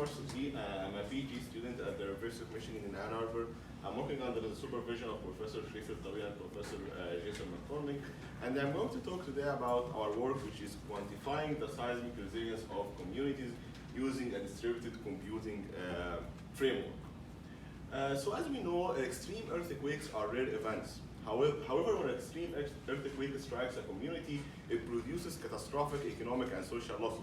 Farsuti. I'm a PhD student at the University of Michigan in Ann Arbor. I'm working under the supervision of Professor Sharif Al-Tawi and Professor Jason McCormick. And I'm going to talk today about our work, which is quantifying the seismic resilience of communities using a distributed computing framework. So as we know, extreme earthquakes are rare events. However, when an extreme earthquake strikes a community, it produces catastrophic economic and social losses.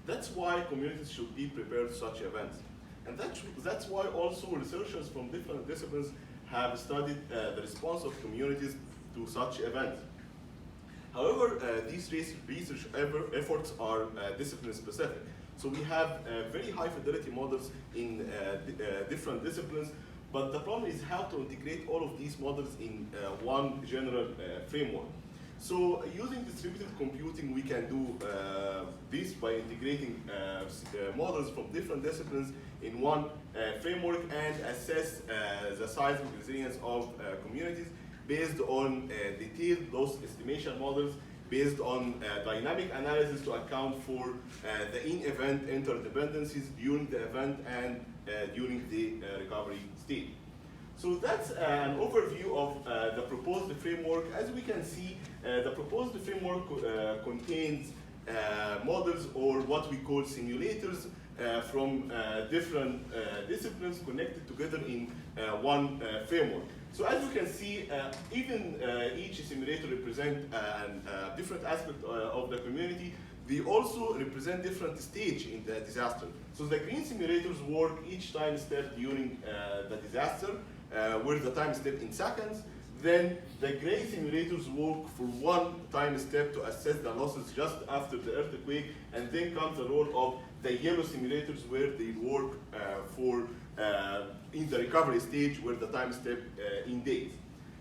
That's why communities should be prepared for such events. And that's why also researchers from different disciplines have studied the response of communities to such events. However, these research efforts are discipline specific. So we have very high fidelity models in different disciplines, but the problem is how to integrate all of these models in one general framework. So using distributed computing, we can do this by integrating models from different disciplines in one framework and assess the seismic resilience of communities based on detailed loss estimation models, based on dynamic analysis to account for the in-event interdependencies during the event and during the recovery state. So that's an overview of the proposed framework. As we can see, the proposed framework contains models, or what we call simulators, from different disciplines connected together in one framework. So as you can see, even each simulator represents a different aspect of the community. They also represent different stage in the disaster. So the green simulators work each time step during the disaster, where the time step in seconds. Then the gray simulators work for one time step to assess the losses just after the earthquake, and then comes the role of the yellow simulators, where they work for in the recovery stage, where the time step in days.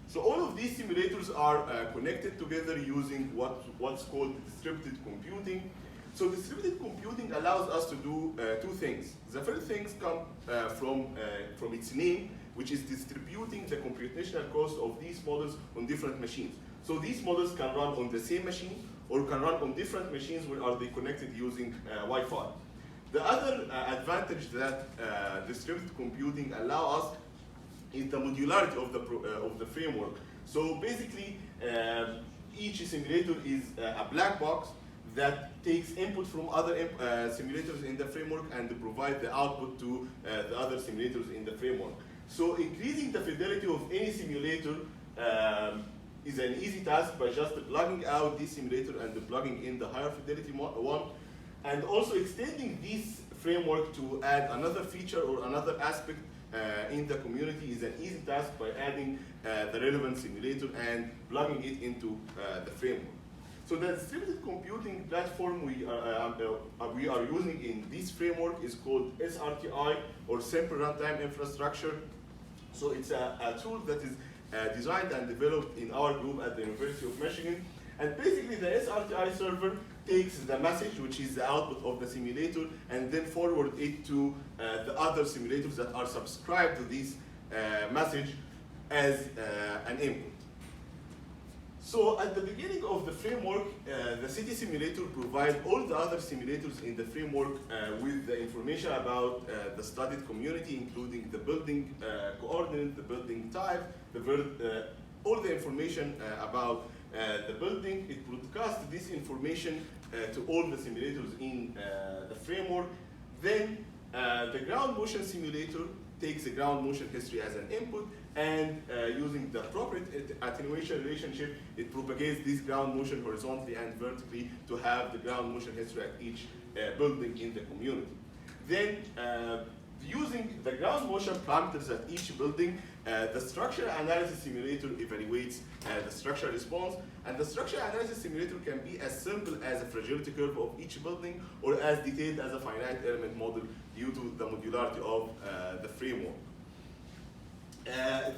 So all of these simulators are connected together using what's called distributed computing. So distributed computing allows us to do two things. The first things come from its name, which is distributing the computational cost of these models on different machines. So these models can run on the same machine, or can run on different machines where are they connected using Wi-Fi. The other advantage that distributed computing allows us is the modularity of the framework. So basically, each simulator is a black box that takes input from other simulators in the framework and provide the output to the other simulators in the framework. So increasing the fidelity of any simulator is an easy task by just plugging out this simulator and plugging in the higher fidelity one. And also extending this framework to add another feature or another aspect in the community is an easy task by adding the relevant simulator and plugging it into the framework. So the distributed computing platform we are using in this framework is called SRTI, or Simple Runtime Infrastructure. So it's a tool that is designed and developed in our group at the University of Michigan. And basically the SRTI server takes the message, which is the output of the simulator, and then forward it to the other simulators that are subscribed to this message as an input. So at the beginning of the framework, the city simulator provides all the other simulators in the framework with the information about the studied community, including the building coordinate, the building type, all the information about the building. It broadcasts this information to all the simulators in the framework. Then the ground motion simulator takes the ground motion history as an input, and using the appropriate attenuation relationship, it propagates this ground motion horizontally and vertically to have the ground motion history at each building in the community. Then, using the ground motion parameters at each building, the structure analysis simulator evaluates the structure response, and the structure analysis simulator can be as simple as a fragility curve of each building, or as detailed as a finite element model due to the modularity of the framework.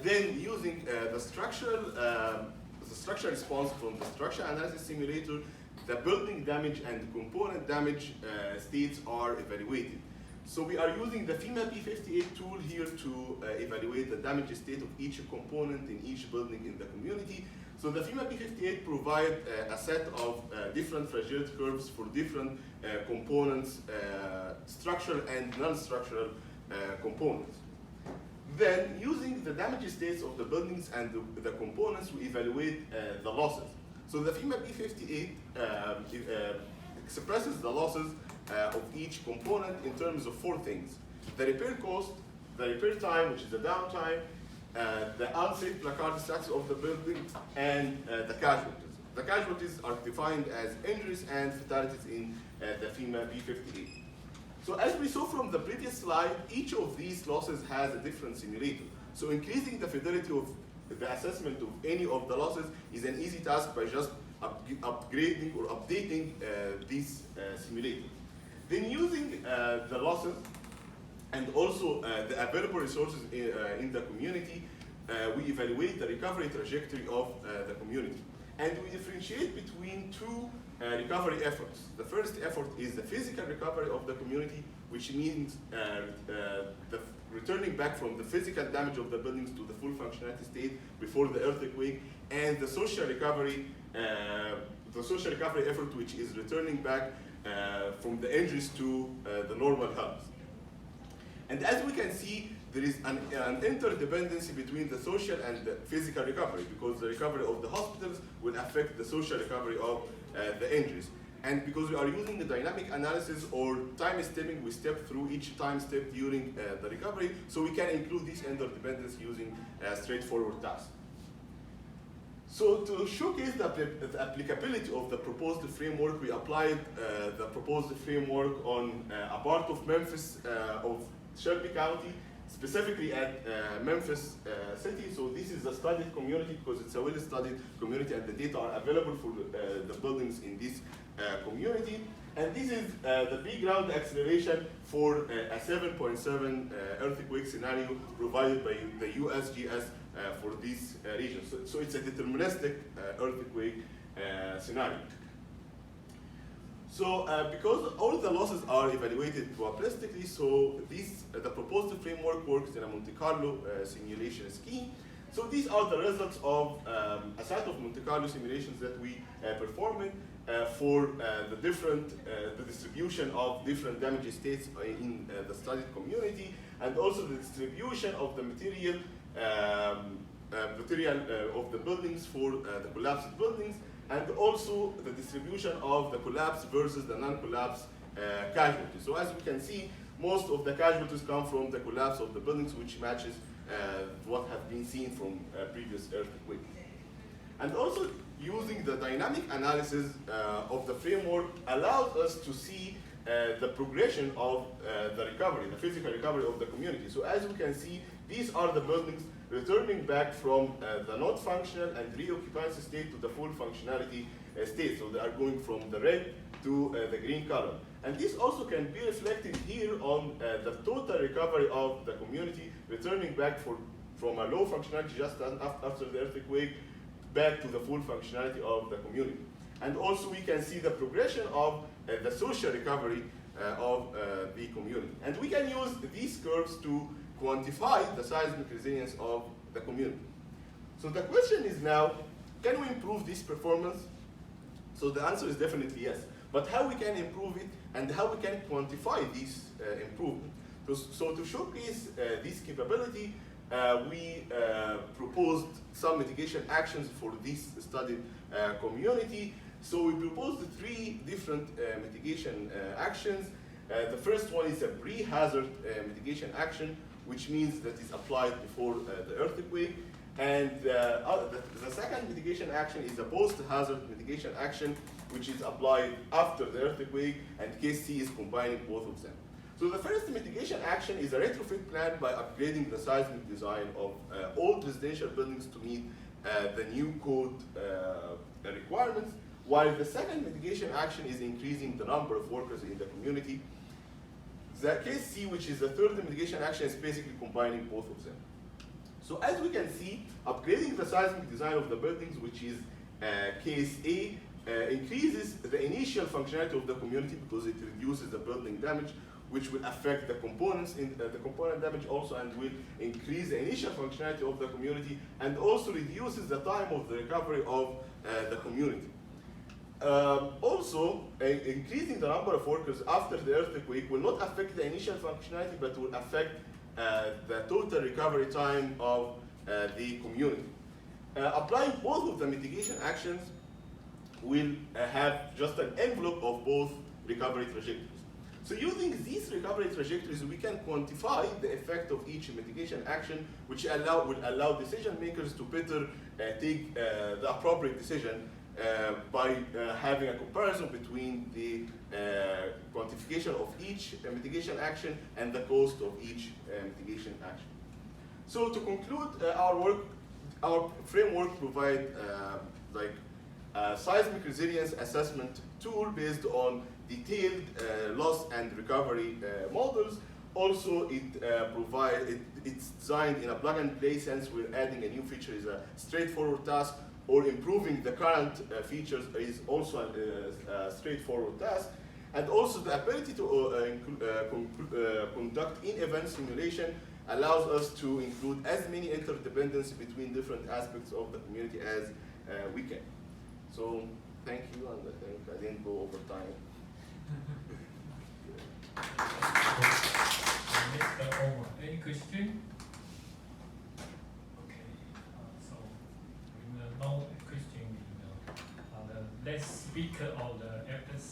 Then using the structure response from the structure analysis simulator, the building damage and component damage states are evaluated. So we are using the FEMA P58 tool here to evaluate the damage state of each component in each building in the community. So the FEMA P58 provides a set of different fragility curves for different components structural and non-structural components. Then, using the damage states of the buildings and the components, we evaluate the losses. So the FEMA B58 expresses the losses of each component in terms of 4 things: the repair cost, the repair time, which is the downtime, the unsafe placard status of the building, and the casualties. The casualties are defined as injuries and fatalities in the FEMA B58. So as we saw from the previous slide, each of these losses has a different simulator. So increasing the fidelity of the assessment of any of the losses is an easy task by just upgrading or updating these simulators. Then using the losses and also the available resources in the community, we evaluate the recovery trajectory of the community. And we differentiate between 2 recovery efforts. The first effort is the physical recovery of the community, which means the returning back from the physical damage of the buildings to the full functionality state before the earthquake, and the social recovery effort, which is returning back from the injuries to the normal health. And as we can see, there is an interdependency between the social and the physical recovery, because the recovery of the hospitals will affect the social recovery of the injuries. And because we are using the dynamic analysis or time stepping, we step through each time step during the recovery, so we can include this interdependence using straightforward tasks. So to showcase the applicability of the proposed framework, we applied the proposed framework on a part of Memphis of Shelby County, specifically at Memphis City. So this is a studied community because it's a well-studied community and the data are available for the buildings in this community. And this is the pre-ground acceleration for a 7.7 earthquake scenario provided by the USGS for this region. So it's a deterministic earthquake scenario. So because all the losses are evaluated probabilistically, so the proposed framework works in a Monte Carlo simulation scheme. So these are the results of a set of Monte Carlo simulations that we performed for the distribution of different damage states in the studied community, and also the distribution of the material of the buildings for the collapsed buildings, and also the distribution of the collapse versus the non-collapse casualties. So as we can see, most of the casualties come from the collapse of the buildings, which matches what have been seen from previous earthquakes. And also using the dynamic analysis of the framework allows us to see the progression of the recovery, the physical recovery of the community. So as we can see, these are the buildings returning back from the not functional and reoccupancy state to the full functionality state. So they are going from the red to the green color. And this also can be reflected here on the total recovery of the community, returning back from a low functionality just after the earthquake back to the full functionality of the community. And also we can see the progression of the social recovery of the community. And we can use these curves to quantify the seismic resilience of the community. So the question is now, can we improve this performance? So the answer is definitely yes. But how we can improve it and how we can quantify this improvement? So to showcase this capability, we proposed some mitigation actions for this studied community. So we proposed 3 different mitigation actions. The first one is a pre-hazard mitigation action, which means that is applied before the earthquake. And the second mitigation action is a post-hazard mitigation action, which is applied after the earthquake, and case C is combining both of them. So the first mitigation action is a retrofit plan by upgrading the seismic design of old residential buildings to meet the new code requirements, while the second mitigation action is increasing the number of workers in the community. The case C, which is the third mitigation action, is basically combining both of them. So as we can see, upgrading the seismic design of the buildings, which is case A, increases the initial functionality of the community because it reduces the building damage, which will affect the components in the component damage also, and will increase the initial functionality of the community, and also reduces the time of the recovery of the community. Also, increasing the number of workers after the earthquake will not affect the initial functionality, but will affect the total recovery time of the community. Applying both of the mitigation actions will have just an envelope of both recovery trajectories. So using these recovery trajectories, we can quantify the effect of each mitigation action, which will allow decision makers to better take the appropriate decision by having a comparison between the quantification of each mitigation action and the cost of each mitigation action. So to conclude our work, our framework provides like a seismic resilience assessment tool based on detailed loss and recovery models. Also, it's designed in a plug-and-play sense. We're adding a new feature is a straightforward task, or improving the current features is also a straightforward task. And also the ability to conduct in-event simulation allows us to include as many interdependencies between different aspects of the community as we can. So thank you, and I think I didn't go over time. Mr. Omar, any question? Okay, so we will know question. The last speaker of the